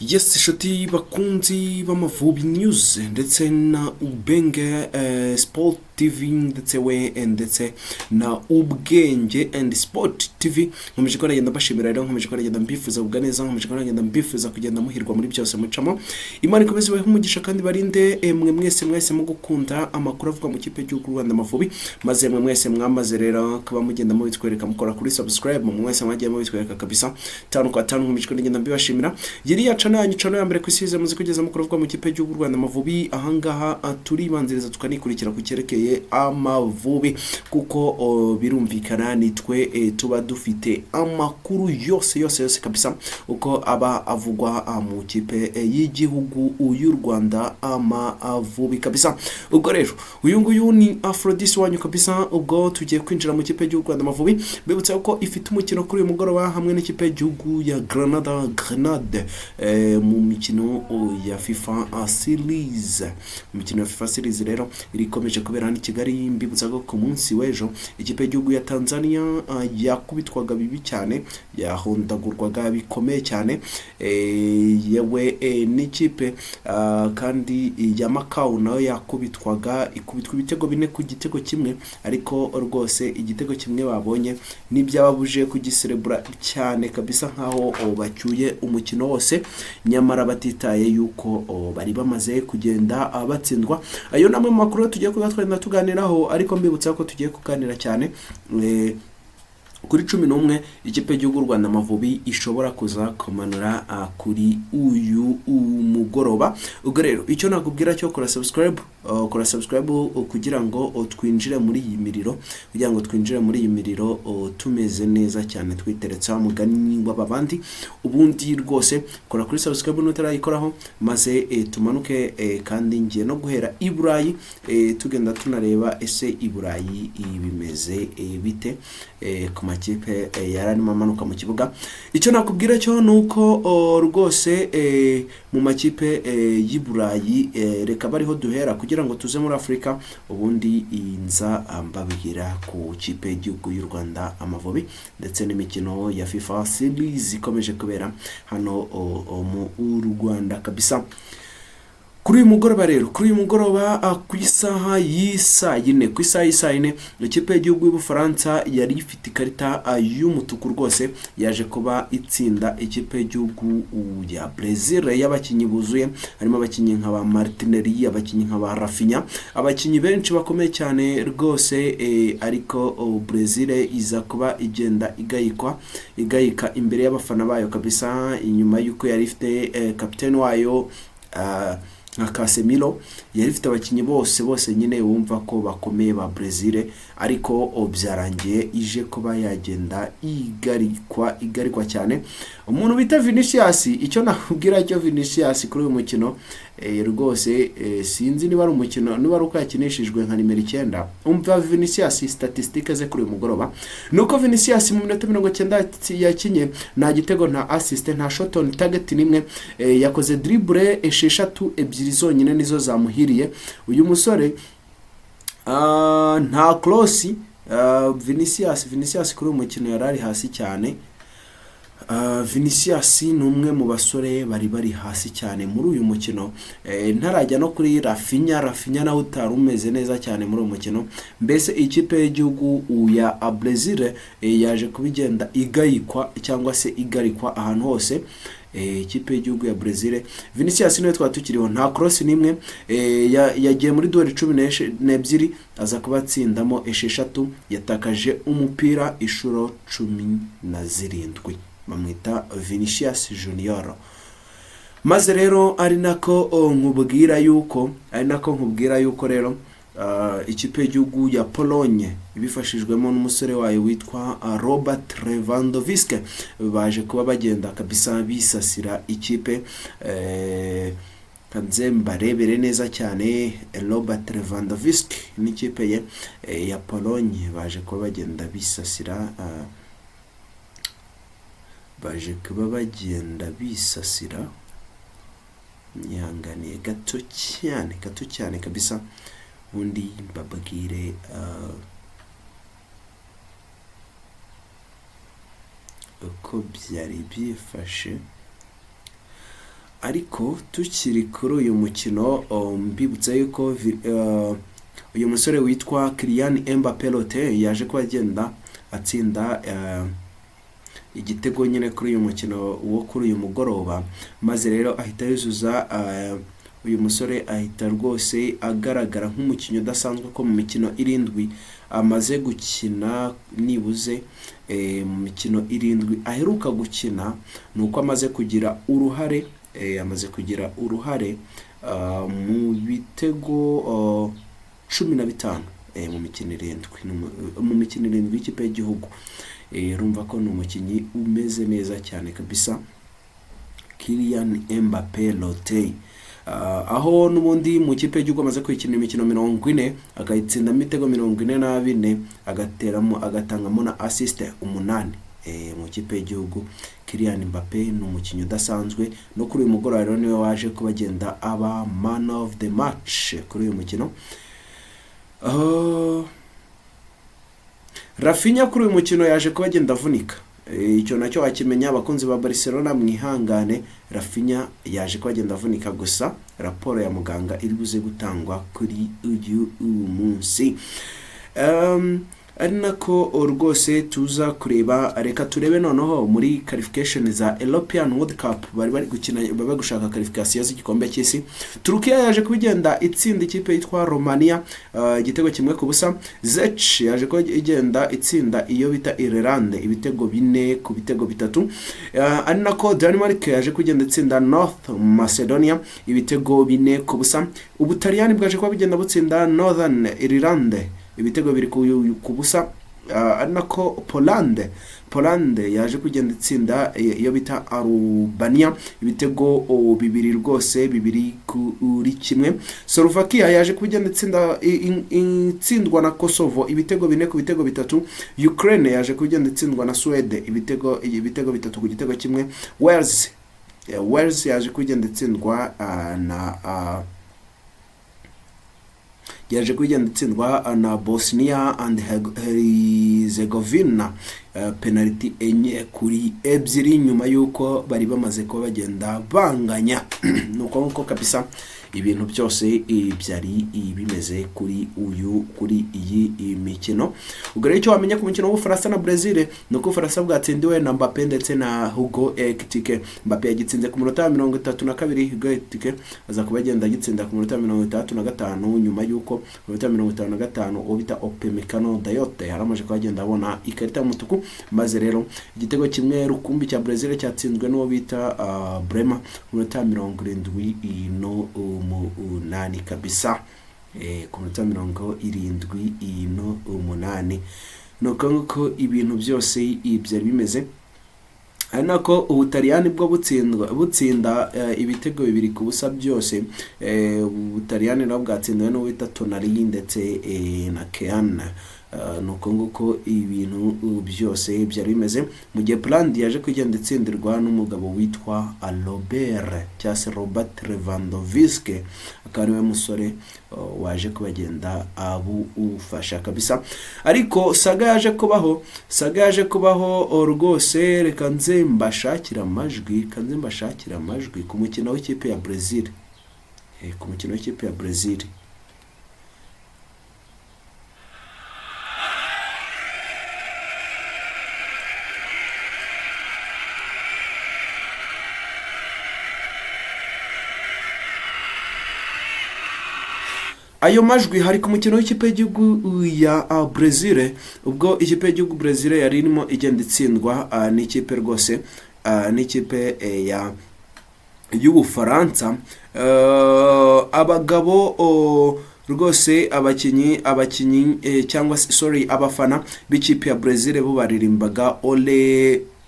Yes, shoti bakunzi b'Amavubi News ndetse na Ubenge Sport TV ndetse na Ubwenge and Sport TV. Nkomeje ko nagenda bashimira rero, nkomeje ko nagenda mbifuza kugwa neza, nkomeje ko nagenda mbifuza kugenda muhirwa muri byose mucamo. Imana ikomeze ibahe umugisha kandi barinde mwe mwese mu gukunda amakuru avuga mu kipe y'u Rwanda Amavubi, maze mwe mwese mwamaze rero kuba mugenda mu bitwereka mukora kuri subscribe, mwe mwese mwagiye mu bitwereka kabisa 5 kwa 5. Nkomeje ko nagenda mbibashimira. Yiriya cano ya mbere kwisize muzi kugeza mukuru avuga mu kipe y'u Rwanda Amavubi. Ahangaha turibanziriza tukanikurikira ku cyerekeye Amavubi kuko birumvikana nitwe tuba dufite amakuru yose kabisa uko aba avugwa mu kipe y'igihugu y'u Rwanda Amavubi kabisa. Ubwo rero uyu nguyu ni Aphrodis wanyu kabisa. Ubwo tugiye kwinjira mu kipe y'u Rwanda Amavubi, bibutsa ko ifite umukino kuri uyu mugoroba hamwe n'ikipe y'igihugu ya Grenade mu mikino ya FIFA Series. Imikino ya FIFA Series rero irikomeje kubera hano i Kigali. Mbibutsa ko ku munsi w'ejo ikipe y'igihugu ya Tanzania yakubitwaga bibi cyane, yahondagurwaga bikomeye cyane, yewe n'ikipe kandi ya Macau nayo ikubitwa ibitego 4 ku gitego kimwe, ariko rwose igitego kimwe babonye n'ibyababuje kugiserebura cyane kabisa nkaho bacyuye umukino wose, nyamara batitaye yuko bari bamaze kugenda batsindwa. Ayo namwe mu makuru tugiye kugatwenda tuganiraho, ariko mbibutsa ko tugiye kuganira cyane kuri 11 ikipe y'u Rwanda Amavubi ishobora kuza kumanura kuri uyu mugoroba. Ubwo rero icyo nakubwira cyo kora subscribe kugira ngo twinjire muri iyi miriro, tumeze neza cyane, twiteretsa mugani w'abandi. Ubundi rwose kora kuri subscribe nutarayikoraho, maze tumanuke kandi ngiye no guhera i Burayi tugenda tunareba ese i Burayi bimeze bite ku makipe yararimo amanuka mu kibuga. Icyo nakubwira cyo nuko rwose mu makipe y'i Burayi reka bariho duhera kugira ngo tuze muri Afrika, ubundi inza mbabwira ku kipe y'igihugu y'u Rwanda Amavubi ndetse n'imikino ya FIFA Series ikomeje kubera hano mu Rwanda kabisa. Kuri uyu mugoroba ku isaha y'isa 4 ikipe y'igihugu y'Ubufaransa yari ifite ikarita y'umutuku rwose, yaje kuba itsinda ikipe y'igihugu ya Brazil y'abakinyi buzuye, harimo abakinyi nka ba Martinelli, abakinyi nka ba Rafinha, abakinyi benshi bakomeye cyane rwose, ariko Brazil iza kuba igenda igayika imbere y'abafana bayo kabisa, inyuma yuko yari ifite kapiteni wayo nka Casemiro, yari ifite abakinyi bose nyine wumva ko bakomeye ba Brazil, ariko byarangiye ije kuba yagenda igarikwa cyane. Umuntu bita Vinicius, icyo nakubwira cyo Vinicius kuri uyu mukino rwose sinzi niba ari umukino, niba ari uko yakinishijwe nka nimero 9. Umva Vinicius statistique ze kuri uyu mugoroba nuko Vinicius mu minota 90 yakinye nta gitego, nta assist, nta shot on target nimwe, yakoze dribble 6 ebyiri zonyine nizo zamuhiriye. Uyu musore nta cross. Vinicius kuri uyu mukino yarari hasi cyane. Vinicius ni umwe mu basore bari hasi cyane muri uyu mukino, ntarajya no kuri Rafinha nawe utarumeze neza cyane muri uyu mukino. Mbese ikipe y'igihugu ya Brazil yaje kubigenda igayikwa cyangwa se igarikwa ahantu hose. Ikipe y'igihugu ya Brazil, Vinicius niwe twatukiriho, nta cross nimwe, yagiye muri duel 12 aza kubatsindamo 6, yatakaje umupira inshuro 17. Bamwita Vinicius Junior. Maze rero ari nako nkubwira yuko rero ikipe y'igihugu ya Pologne ibifashijwemo n'umusore wayo witwa Robert Lewandowski baje kuba bagenda kabisa bisasira ikipe kanzemba rebere neza cyane. Robert Lewandowski n'ikipe ye ya Pologne baje kuba bagenda bisasira nyanganiye gato cyane kabisa, undi babagire uko byari byifashe. ariko tukiri kuri uyu mukino mbibutsa yuko uyu musore witwa Kylian Mbappé yaje kuba agenda atsinda igitego nyine kuri uyu mukino wo kuri uyu mugoroba, maze rero ahita yuzuza uyu musore ahita rwose agaragara nk'umukinnyi udasanzwe ko mu mikino 7 amaze gukina, nibuze mu mikino 7 aheruka gukina, nuko amaze kugira uruhare mu bitego 15 mu mikino 7 y'ikipe y'igihugu. Urumva ko ni umukinnyi umeze neza cyane kabisa, Kylian Mbappé. Aho n'ubundi mu kipe y'igihugu amaze kwikina imikino 40 akayitsinda imitego 44, agatangamo na assist 8 mu kipe y'igihugu. Kylian Mbappé ni umukinnyi udasanzwe, no kuri uyu mugoroba rero niwe waje kubagenda aba man of the match kuri uyu mukino. Rafinha kuri uyu mukino yaje kubagenda avunika, icyo nacyo wakimenya abakunzi ba Barcelona mwihangane. Rafinha yaje kubagenda avunika, gusa raporo ya muganga iri buze gutangwa kuri uyu munsi. Ari nako rwose tuza kureba, reka turebe noneho muri qualification za European World Cup bari gukina, baba gushaka qualification z'igikombe cy'isi. Turkiya yaje kubigenda itsinda ikipe yitwa Romania igitego 1-0. Czech yaje kubigenda itsinda iyo bita Ireland ibitego 4-3. Ari nako Denmark yaje kugenda itsinda North Macedonia ibitego 4-0. Ubutaliyani bwaje kubigenda butsinda Northern Ireland ibitego 2-0. Ari nako Poland yaje kugenda itsinda iyo bita Albania ibitego 2 rwose 2-1. Slovakia yaje kugenda itsindwa na Kosovo ibitego 4-3. Ukraine yaje kugenda itsindwa na Sweden ibitego 3-1. Wales yaje kugenda itsindwa na Bosnia and Herzegovina penalty 4-2 nyuma yuko bari bamaze kuba bagenda banganya. Nuko kabisa ibintu byose byari bimeze kuri iyi mikino. Ubwo rero icyo wamenya ku mukino w'Ubufaransa na Brazil nuko Ubufaransa bwatsindiwe na Mbappé ndetse na Hugo Ekitike. Mbappé yagitsinze ku minota 32, Hugo Ekitike aza kuba agenda agitsinda ku minota 35 nyuma yuko ku minota 55 ubita Upamecano Dayote yaramaje kuba agenda abona ikarita y'umutuku, maze rero igitego kimwe rukumbi cya Brazil cyatsinzwe n'uwo bita Brema ku minota 78 kabisa, ku minota 78. Nuko ibintu byose byari bimeze. Ari nako Ubutaliyani bwo butsinda ibitego 2-0 byose. Ubutaliyani nabwo bwatsindiwe n'uwo bita Tonali ndetse na Kean. Nuko ibintu byose byari bimeze, mu gihe Poland yaje kugenda itsindirwa n'umugabo witwa Robert Lewandowski, akaba ariwe musore waje kubagenda ufasha kabisa. Ariko saga yaje kubaho rwose. Reka nze mbashakira amajwi ku mukino w'ikipe ya Brazil, ayo majwi hari ku mukino w'ikipe y'igihugu ya Brazil. Ubwo ikipe y'igihugu Brazil yari irimo igenda itsindwa n'ikipe rwose n'ikipe y'Ubufaransa. Abagabo rwose abakinyi cyangwa abafana b'ikipe ya Brazil bo baririmbaga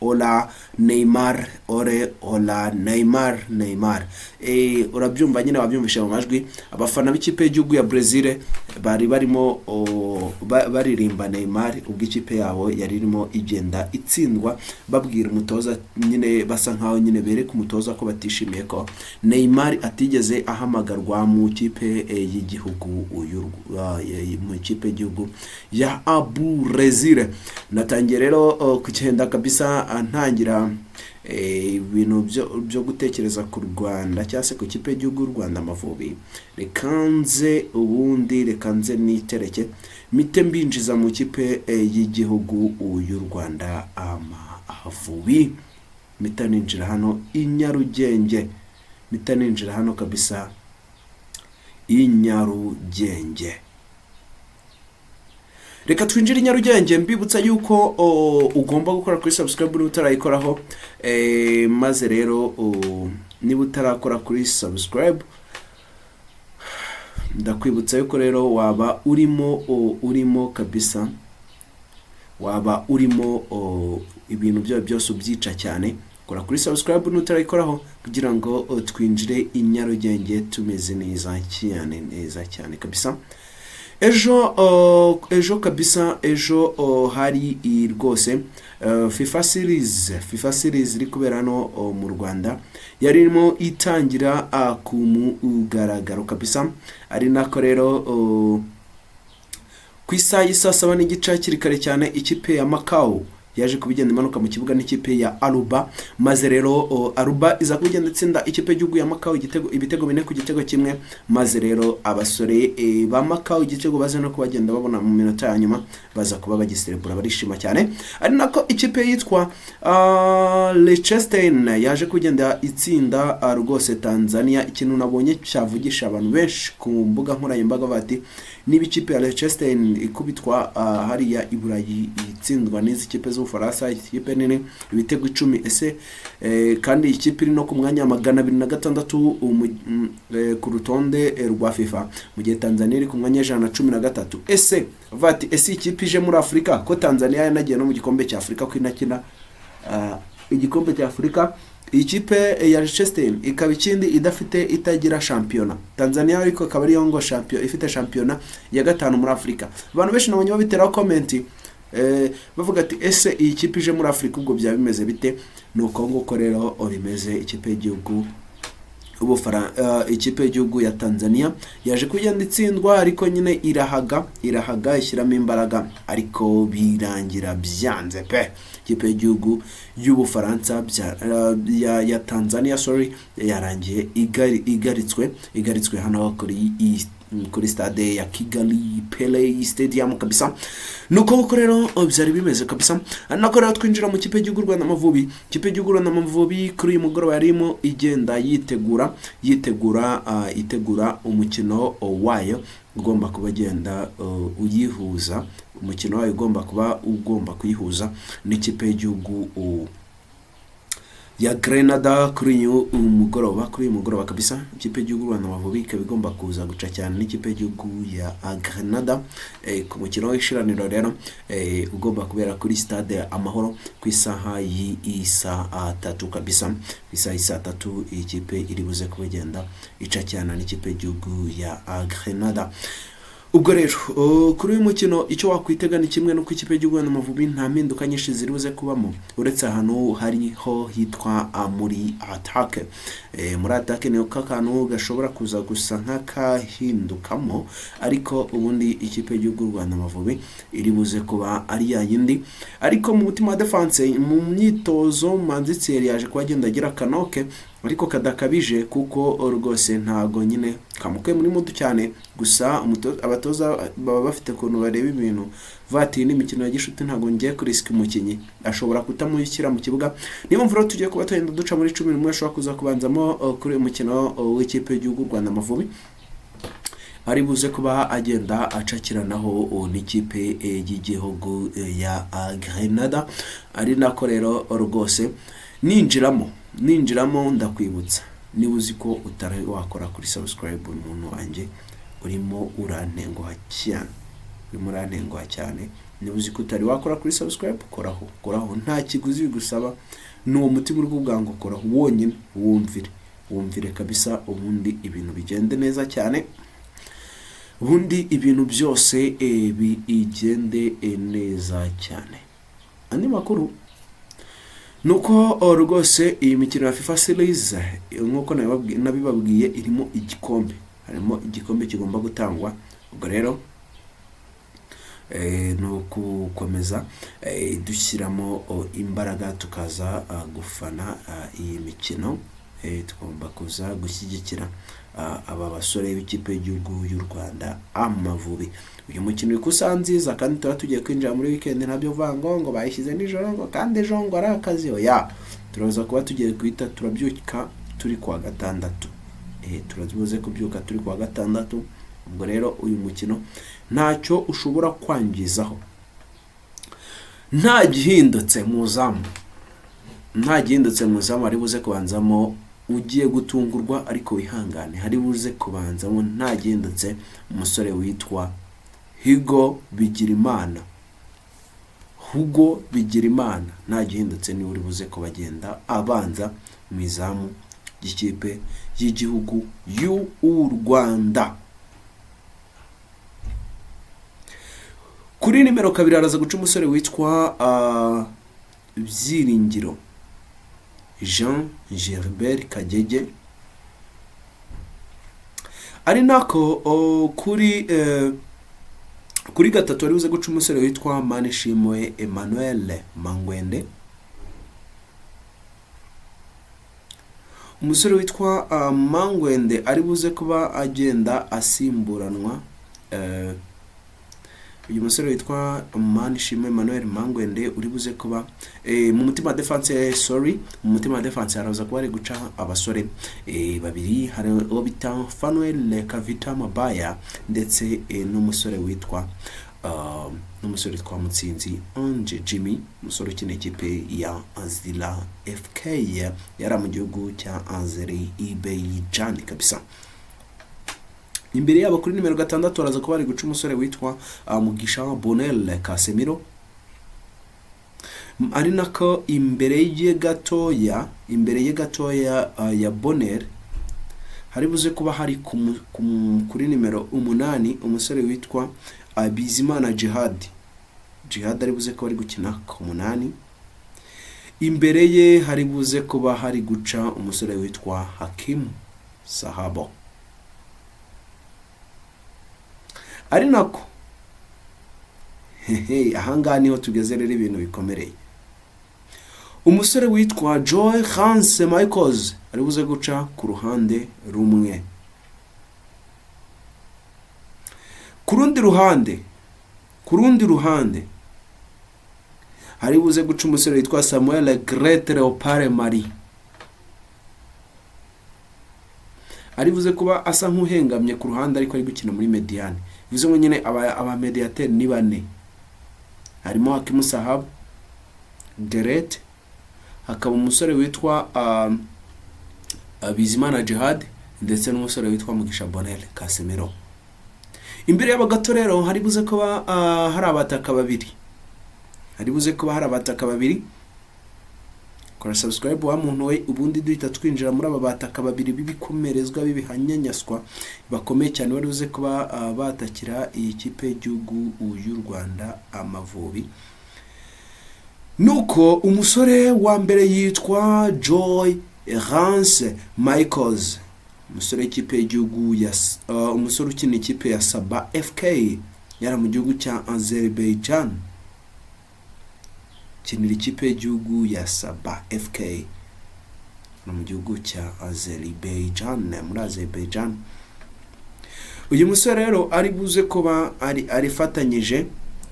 Ola Neymar, Ola Neymar. Urabyumva nyine, wabyumvishe mu majwi. Abafana b'ikipe y'igihugu ya Brazil bari barimo baririmba Neymar, ubwo ikipe yabo yari irimo igenda itsindwa, babwira umutoza nyine, basa nkaho nyine bereka umutoza ko batishimiye ko Neymar atigeze ahamagarwa mu kipe y'igihugu mu kipe y'igihugu ya Brazil. Natangiye rero kugenda kabisa ntangira ibintu byo gutekereza ku Rwanda cyangwa se ku kipe y'igihugu Rwanda Amavubi, reka nze nitereke mite mbinjiza mu kipe y'igihugu y'u Rwanda Amavubi. Mita ninjira hano i Nyarugenge, mita ninjira hano kabisa i Nyarugenge. Reka twinjire i Nyarugenge, mbibutsa yuko ugomba gukora kuri subscribe niba utarayikoraho, maze rero niba utarakora kuri subscribe ndakwibutsa yuko rero waba urimo kabisa, waba urimo ibintu byawe byose ubyica cyane. Kora kuri subscribe nutarayikoraho kugira ngo twinjire i Nyarugenge tumeze neza cyane kabisa. Ejo kabisa, hari rwose FIFA series iri kubera hano mu Rwanda, yarimo itangira ku mugaragaro kabisa, ari nako rero ku isaha y'isa 7 n'igice kiri kare cyane ikipe ya Macau yaje kubigenda imanuka mu kibuga n'ikipe ya Aruba, maze rero Aruba iza kubigenda itsinda ikipe y'igihugu ya Macau ibitego 4 ku gitego kimwe, maze rero abasore ba Macau igitego baze no kubagenda babona mu minota ya nyuma baza kuba bagiserebura barishima cyane. Ari nako ikipe yitwa Liechtenstein yaje kugenda itsinda rwose Tanzania. Ikintu nabonye cyavugisha abantu benshi ku mbuga nkoranyambaga bati niba ikipe ya Liechtenstein ikubitwa hariya i Burayi itsindwa n'izi kipe z'Ufaransa, ikipe nini ibitego 10, ese kandi ikipe iri no ku mwanya 206 ku rutonde rwa FIFA, mu gihe Tanzania iri ku mwanya 113. ese ikipe ije muri Afrika ko Tanzania yanagiye no mu gikombe cya Afrika ko inakina igikombe cya Afrika. Ikipe ya Liechtenstein ikaba ikindi itagira championa. Tanzania ariko akaba ari yongo champion ifite championa ya 5 muri Afrika. Abantu benshi nabonye babiteraho comment bavuga ati ese iyi kipe ije muri Afrika ubwo bya bimeze bite? Nuko nguko rero bimeze. Ikipe y'igihugu ikipe y'igihugu ya Tanzania yaje kugenda itsindwa, ariko nyine irahaga ishyiramo imbaraga, ariko birangira byanze pe. Ikipe y'igihugu y'Ubufaransa ya Tanzania yarangiye igaritswe hano kuri stade ya Kigali Pele Stadium kabisa. Nuko rero byari bimeze kabisa. Nako rero twinjira mu kipe y'igihugu Rwanda Amavubi. Kipe y'igihugu Rwanda Amavubi kuri uyu mugoroba yarimo igenda yitegura umukino wayo ugomba kuba agenda uyihuza, umukino wayo ugomba kuyihuza n'ikipe y'igihugu ya Grenada kuri uyu mugoroba kabisa. Ikipe y'igihugu Rwanda Amavubi ikaba igomba kuza guca cyane n'ikipe y'igihugu ya Grenada ku mukino w'ishiraniro rero ugomba kubera kuri stade Amahoro ku isaha y'isa 3 kabisa. Ku isaha y'isa 3 ikipe iri buze kubagenda ica cyane n'ikipe y'igihugu ya Grenada. Ubwo rero kuri uyu mukino icyo wakwitega ni kimwe no ku ikipe y'igihugu Rwanda Amavubi nta mpinduka nyinshi ziri buze kubamo, uretse ahantu hariho hitwa muri attaque. Muri attaque niyo kakantu gashobora kuza gusa nk'akahindukamo, ariko ubundi ikipe y'igihugu Rwanda Amavubi iri buze kuba ari yayindi. Ariko mu mutima wa defense mu myitozo Manzitseri yaje kuagenda agira kanoke, ariko kadakabije kuko rwose ntago nyine kamuke muri mudu cyane. Gusa abatoza baba bafite kuntu bareba ibintu vati n'imikino ya gishuti, ntago ngiye kuri risk umukinyi ashobora kutamushyira mu kibuga. Niyo mvuro tugiye kuba twenda duca muri 11 ashobora kuza kubanzamo kuri umukino w'ikipe y'igihugu Rwanda Amavubi, ari buze kuba agenda acakiranaho n'ikipe y'igihugu ya Grenada. Ari nako rero rwose ninjiramo ndakwibutsa, niba uzi ko utari wakora kuri subscribe umuntu wanjye urimo urantenguha cyane, niba uzi ko utari wakora kuri subscribe koraho nta kiguzi bigusaba, n'uwo mutima uri kuvuga ngo koraho wonyine wumvire kabisa, ubundi ibintu bigende neza cyane, ubundi ibintu byose bigende neza cyane. Andi makuru nuko rwose iyi mikino ya FIFA series nkuko nabibabwiye irimo igikombe, harimo igikombe kigomba gutangwa. Ubwo rero no gukomeza dushyiramo imbaraga tukaza gufana iyi mikino. Tugomba kuza gushyigikira aba basore b'ikipe y'igihugu y'u Rwanda Amavubi. Uyu mukino ikusanziza kandi tuba tugiye kwinjira muri weekend nabyo vango ngo bayishyize nijoro ngo kandi ejo ngo ari akazi oya. Turaza kuba tugiye kwita turabyuka turi kwa gatandatu. Turazibuze kubyuka turi kwa gatandatu. Ubwo rero uyu mukino ntacyo ushobora kwangizaho. Nta gihindutse mu zamu ari buze kubanzamo ugiye gutungurwa ariko wihangane, hari buze kubanzamo nta gihindutse umusore witwa Hugo Bigirimana nta gihindutse ni uri buze kubagenda abanza mu izamu ry'ikipe y'igihugu y'u Rwanda. Kuri nimero 2 araza guca umusore witwa Byiringiro Jean Gilbert Kagege. Ari nako kuri 3 ari buze guca umusore witwa Manishimwe Emmanuel Mangwende. Umusore witwa Mangwende ari buze kuba agenda asimburanwa. Uyu musore witwa Manishimwe Emmanuel Mangwende uri buze kuba mu mutima defense haraza kuba ari guca abasore babiri. Hari Obita Fanuel Kavita Mabaya ndetse n'umusore witwa Mutsinzi Ange Jimmy, umusore ukina ikipe ya Azila FK yari mu gihugu cya Azerbaijan kabisa. Imbere yabo kuri nimero 6 araza kuba ari guca umusore witwa Mugisha Bonel Casemiro. Ari nako imbere ye gatoya ya Bonel hari buze kuba hari kuri nimero 8 umusore witwa Bizimana Jihad ari buze kuba ari gukina ku 8. Imbere ye hari buze kuba hari guca umusore witwa Hakim Sahabo. Ari nako ahanga niho tugeze rero ibintu bikomereye. Umusore witwa Joy Hans Michaels ari buze guca ku ruhande rumwe. Ku rundi ruhande hari buze guca umusore witwa Samuel Great Leopard Marie. Ari buze kuba asa nk'uhengamye ku ruhande ariko ari gukina muri mediane. Bivuze ngo nyine aba mediateur ni 4. Harimo Hakim Sahab, Geret, hakaba umusore witwa Bizimana Jihad ndetse n'umusore witwa Mugisha Bonel Casemiro. Imbere y'abagato rero hari buze kuba hari abataka babiri. Kora subscribe wa muntu we ubundi duhita twinjira muri aba bataka babiri bibikomerezwa bibihanyanyaswa bakomeye cyane bari buze kuba batakira iyi kipe y'igihugu y'u Rwanda Amavubi. Nuko umusore wa mbere yitwa Joy Hans Michaels, umusore w'ikipe y'igihugu umusore ukina ikipe ya Sabah FK yari mu gihugu cya Azerbaijan. Kinira ikipe y'igihugu ya Sabah FK mu gihugu cya Azerbaijan. Uyu musore rero ari buze kuba arifatanyije,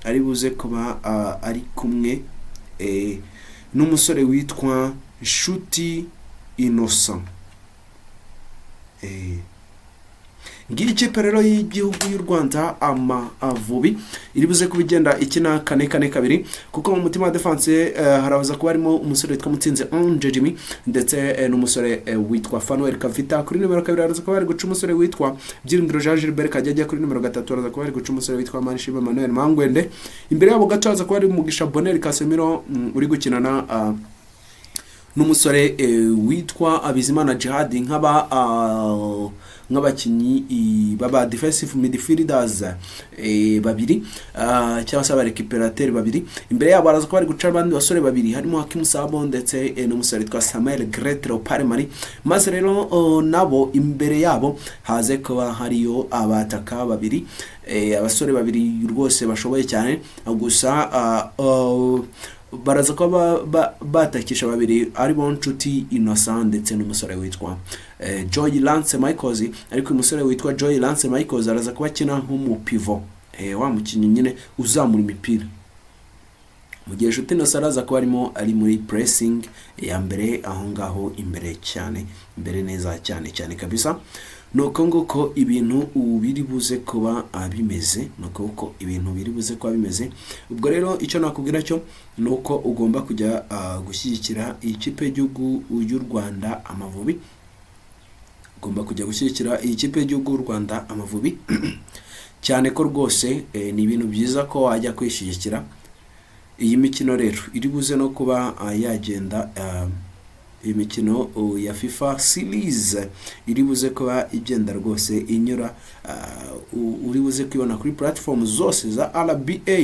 ari buze kuba ari kumwe n'umusore witwa Nshuti Innocent. Ngiri ikipe rero y'igihugu y'u Rwanda Amavubi iri buze kubigenda ikina 4-4-2 kuko mu mutima defense harabaza kuba harimo umusore witwa Mutsinzi Ange Jimmy ndetse n'umusore witwa Fanuel Kavita. Kuri nimero 2 haraza kuba hari guca umusore witwa Byiringiro Jean Gilbert Kagege. Kuri nimero 3 haraza kuba hari guca umusore witwa Manishimwe Emmanuel Mangwende. Imbere yabo gato haraza kuba hari Mugisha Bonel Casemiro uri gukinana n'umusore witwa Bizimana Jihad nk'abakinnyi baba defensive midfielders babiri cyangwa se abarekiperateri babiri. Imbere yabo baraza ko bari guca abandi basore babiri harimo Hakim Sabo ndetse n'umusore witwa Samuel Gretro Parmari, maze rero nabo imbere yabo haze kuba hariyo abataka babiri, abasore babiri rwose bashoboye cyane. Gusa baraza ko batakisha babiri ari bo Nshuti Innocent ndetse n'umusore witwa Joy Lance Michaels, ariko umusore witwa Joy Lance Michaels araza kuba akina nk'umupivo, wa mukinnyi nyine uzamura imipira, mu gihe Nshuti Innocent araza kuba ari muri pressing ya mbere aho ngaho imbere cyane, imbere neza cyane cyane kabisa. Nuko nguko ibintu biri buze kuba bimeze, nuko uko ibintu biri buze kuba bimeze. Ubwo rero icyo nakubwira cyo nuko ugomba kujya gushyigikira ikipe y'igihugu y'u Rwanda Amavubi, ugomba kujya gushyigikira ikipe y'igihugu y'u Rwanda Amavubi cyane ko rwose ni ibintu byiza ko wajya kwishyigikira iyi mikino. Rero iri buze no kuba yagenda imikino ya FIFA series iri buze kuba igenda rwose inyura, uri buze kwibona kuri platform zose za RBA,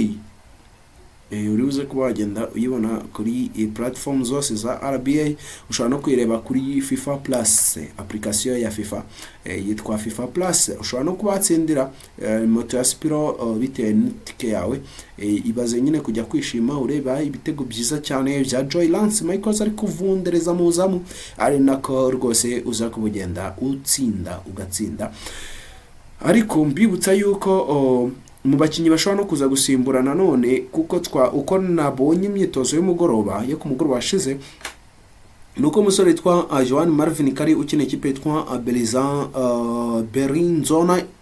uri buze kuba wagenda uyibona kuri platform zose za RBA. Ushobora no kwireba kuri FIFA Plus, application ya FIFA yitwa FIFA Plus. Ushobora no kubatsindira moto ya Spiro bitewe n'itike yawe. Ibaze nyine kujya kwishima ureba ibitego byiza cyane bya Joy Lance Michaels ari kuvundereza mu zamu, ari nako rwose uza kubugenda ugatsinda. Ariko mbibutsa yuko mu bakinnyi bashobora no kuza gusimburana none, kuko uko nabonye imyitozo y'umugoroba yo ku mugoroba washize, nuko umusore witwa Joan Marvin Kari ukina ikipe yitwa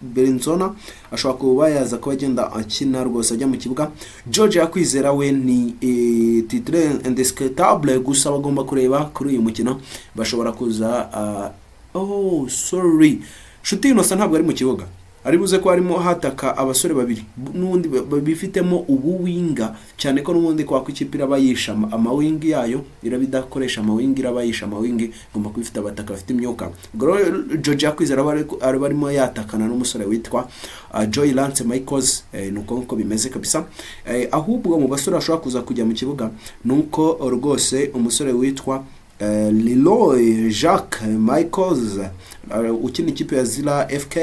Berinzona ashobora kuba yaza kuba agenda akina rwose ajya mu kibuga. George Yakwizera we ni titre indiscutable, gusa bagomba kureba kuri uyu mukino bashobora kuza Nshuti Innocent ntabwo ari mu kibuga, ari buze ko harimo hataka abasore babiri n'undi bifitemo ubuwinga, cyane ko n'ubundi kwa kw'ikipe irabayisha amawingi yayo, irabidakoresha amawingi, irabayisha amawingi, ngomba kubifita abataka bafite imyuka. George Yakwizera ari barimo yatakana n'umusore witwa Joy Lance Michaels. Nuko bimeze kabisa. Ahubwo mu basore ashobora kuza kujya mu kibuga nuko rwose umusore witwa Leroy Jacques Michaels ukina ikipe ya Zila FK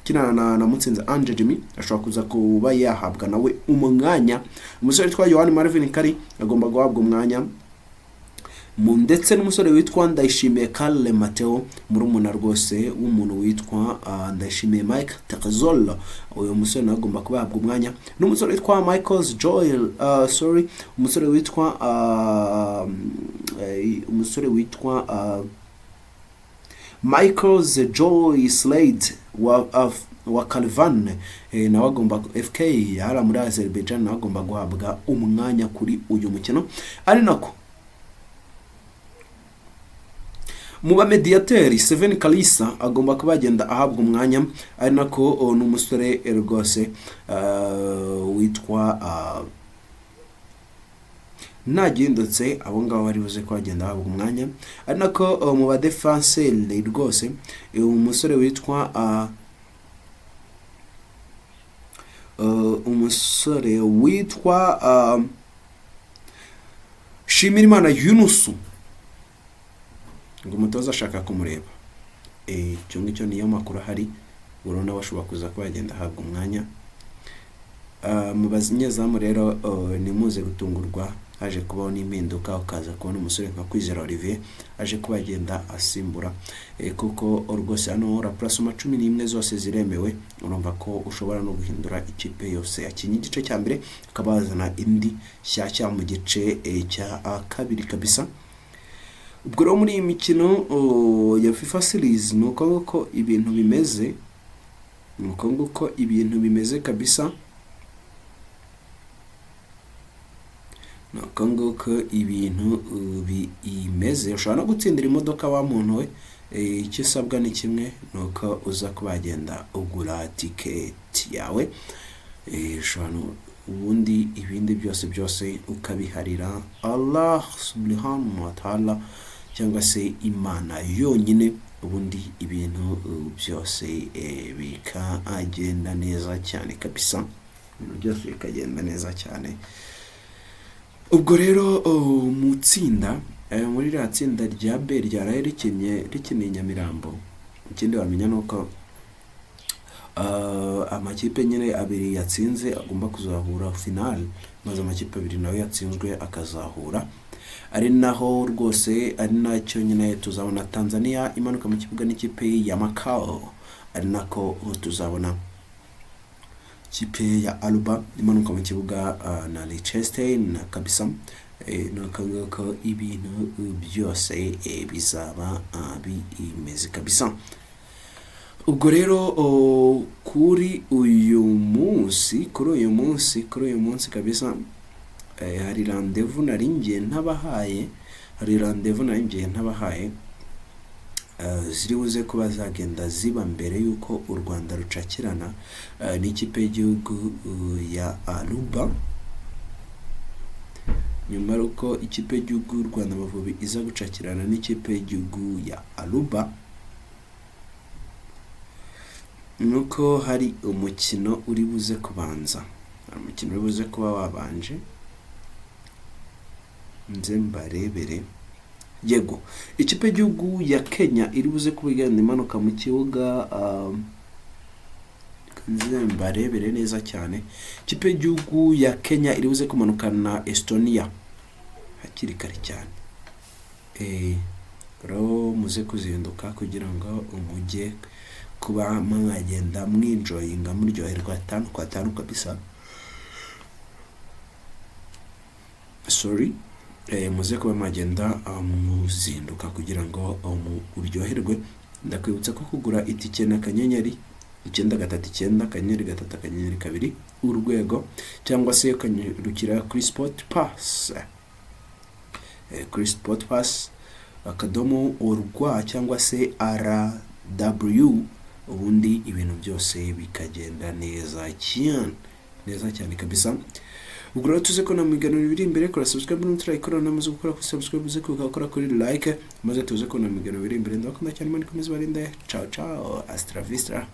kina na Mutsinze Ange Jimmy ashobora kuza kuba yahabwa nawe umwanya. Umusore witwa Yohani Marvin Kari agomba guhabwa umwanya, ndetse n'umusore witwa Ndayishimiye Karle Mateo murumuna rwose w'umuntu witwa Ndayishimiye Mike Takazolo. Uyu musore agomba kubahabwa umwanya, n'umusore witwa Michaels Joel umusore witwa Michaels Joy Slade wa Calvan nawe agomba FK yara muri Azerbaijan, nawe agomba guhabwa umwanya kuri uyu mukino. Ari nako mu bamediateri Seven Kalisa agomba kuba agenda ahabwa umwanya, ari nako n'umusore rwose witwa nagindutse abo ngabo bari buze ko agenda ahabwa umwanya. Ari nako mu ba defenseur rwose umusore witwa Shimirimana Yunusu ngo umutoza ashaka kumureba. Cyo ngicyo niyo makuru hari, urona bashobora kuza ko agenda ahabwa umwanya. Mu bazinyezamu rero nimuze gutungurwa, haje kubaho n'impinduka ukaza kubona umusore nka Kwizera Olivier aje kubagenda asimbura, kuko rwose hano raplasoma 11 zose ziremewe. Urumva ko ushobora no guhindura ikipe yose yakinye igice cya mbere akabazana indi shyashya mu gice cya kabiri kabisa. Ubwo rero muri iyi mikino ya FIFA series nuko nguko ibintu bimeze, kabisa. Nuko nguko ibintu bimeze. Ushobora no gutsindira imodoka wa muntu we, icyo usabwa ni kimwe, nuko uza kubagenda ugura ticket yawe, ushobora ubundi ibindi byose ukabiharira Allah subhanahu wa ta'ala cyangwa se Imana yonyine, ubundi ibintu byose bikagenda neza cyane kabisa, ibintu byose bikagenda neza cyane. Ubwo rero mu tsinda muri iriya tsinda rya B ryaraye rikeneye Nyamirambo. Ikindi wamenya nuko amakipe nyine abiri yatsinze agomba kuzahura final, maze amakipe abiri nawe yatsinzwe akazahura, ari naho rwose ari nacyo nyine tuzabona Tanzania imanuka mu kibuga n'ikipe ya Macau, ari nako tuzabona ikipe ya Aluba imanuka mu kibuga na Liechtenstein kabisa. Nakangaka ibintu byose bizaba bimeze kabisa. Ubwo rero kuri uyu munsi kabisa hari rendezvous nari ngiye ntabahaye, ziri buze kuba zagenda ziba mbere yuko u Rwanda rucakirana n'ikipe y'igihugu ya Aruba. Nyuma yuko ikipe y'igihugu y'u Rwanda Amavubi iza gucakirana n'ikipe y'igihugu ya Aruba, nuko hari umukino uri buze kubanza, umukino uri buze kuba wabanje, nze mbarebere. Yego, ikipe y'igihugu ya Kenya iri buze kuba igenda imanuka mu kibuga, nze mbarebere neza cyane. Ikipe y'igihugu ya Kenya iri buze kumanukana na Estonia hakiri kare cyane. Rero muze kuzinduka kugira ngo umujye kuba mwagenda mwinjoyinga muryoherwa 5 kwa 5 kabisa. Muze kuba mwagenda muzinduka kugira ngo uryoherwe. Ndakwibutsa ko kugura itike na kanyenyeri 939 kanyenyeri 3 kanyenyeri 2 urwego, cyangwa se ukanyarukira kuri Sport Pass, kuri Sport Pass akadomo urwa cyangwa se RW, ubundi ibintu byose bikagenda neza cyane kabisa. Ubwo rero tuze ko na miganiro biri imbere, kora subscribe n'utira ikora namaze gukora ku subscribe, uze kugakora kuri like, maze tuze ko na miganiro biri imbere. Ndakunda cyane, mani komeza barinde. Ciao, hasta la vista.